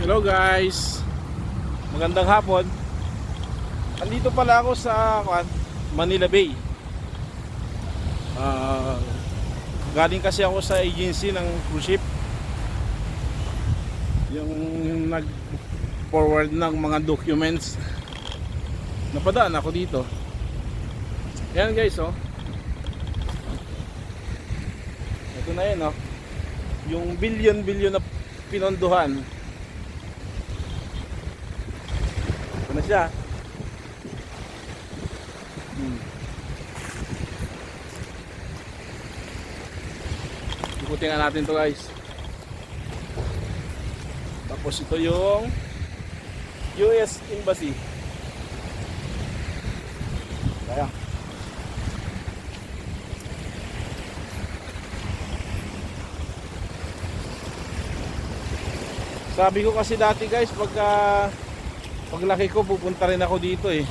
Hello guys, magandang hapon. Andito pala ako sa Manila Bay. Galing kasi ako sa agency ng cruise ship, yung nag-forward ng mga documents. Napadaan ako dito. Yan guys, oh. Ito na yun, oh. Yung billion na pinondohan. Ito na siya. Ikutin nga natin to guys. Tapos ito yung US Embassy. Kaya sabi ko kasi dati guys, paglaki ko pupunta rin ako dito eh.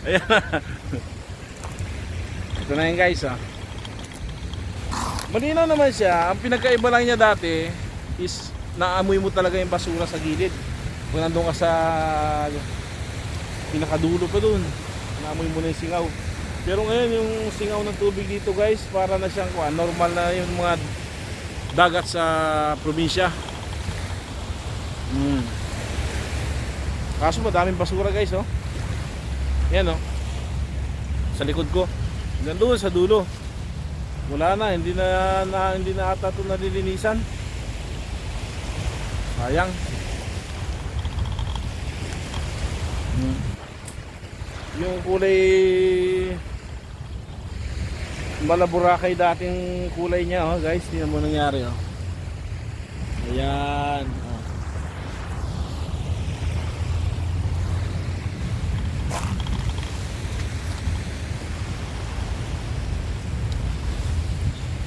Ayan na. Ito na yun guys, ah. Malinaw naman siya. Ang pinagkaiba lang niya dati is naamoy mo talaga yung basura sa gilid. Kung nandun ka sa pinakadulo pa dun, naamoy mo na yung singaw. Pero ngayon yung singaw ng tubig dito guys, para na siyang normal na yung mga dagat sa probinsya. Kaso madaming basura guys, oh. Yan, oh. Sa likod ko. Doon sa dulo. Wala na, hindi na ata ito nalilinisan. Sayang. Yung kulay Malaburakay dating kulay niya, oh guys, tingnan mo nangyari, oh. Ayan, oh.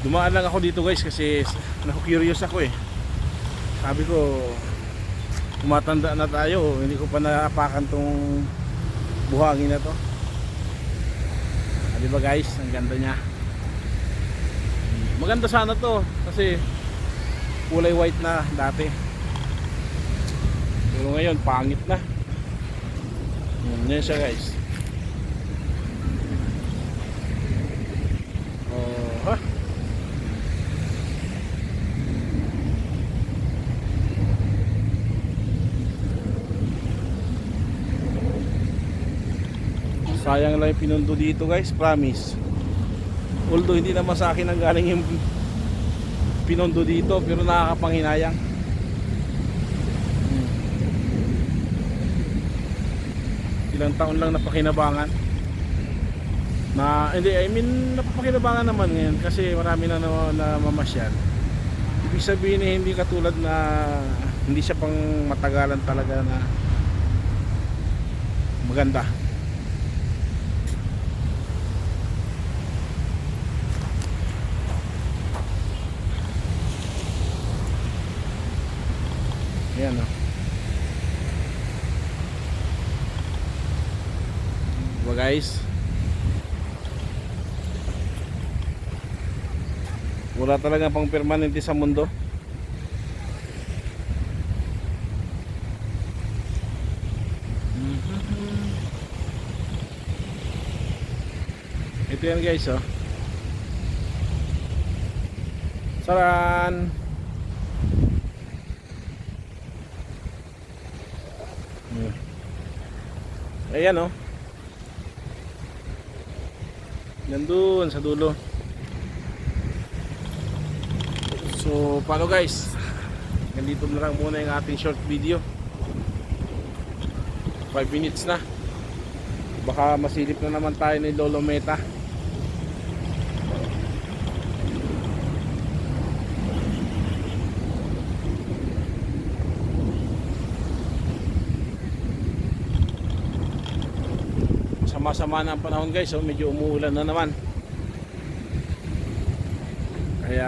Dumaan lang ako dito guys kasi naku-curious ako eh. Sabi ko, tumatanda na tayo, hindi ko pa naapakan tong buhangin na to. Diba guys, ang ganda niya. Maganda sana to kasi kulay white na dati. Pero ngayon pangit na. Yan siya guys. Oh, ha? Sayang lang yung pinundo dito guys, promise. Although hindi naman sa akin ang galing yung pinundo dito, pero nakakapanghinayang. Ilang taon lang napakinabangan. Napapakinabangan naman ngayon kasi marami na namamasyal. Ibig sabihin eh, hindi katulad na hindi siya pang matagalan talaga na maganda. Ayan, oh. Diba guys, wala talaga pang permanente sa mundo. Ito yan guys, oh. Saran. Ayan, oh. Nandun sa dulo. So paano guys, ganito na lang muna yung ating short video. 5 minutes na. Baka masilip na naman tayo ni Lolo Meta. Sama-sama na ang panahon guys, oh, medyo umuulan na naman. Kaya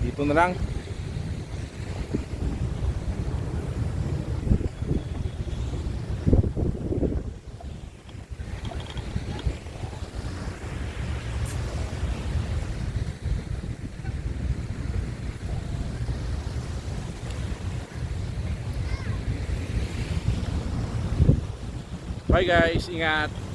dito na lang. Bye guys, ingat.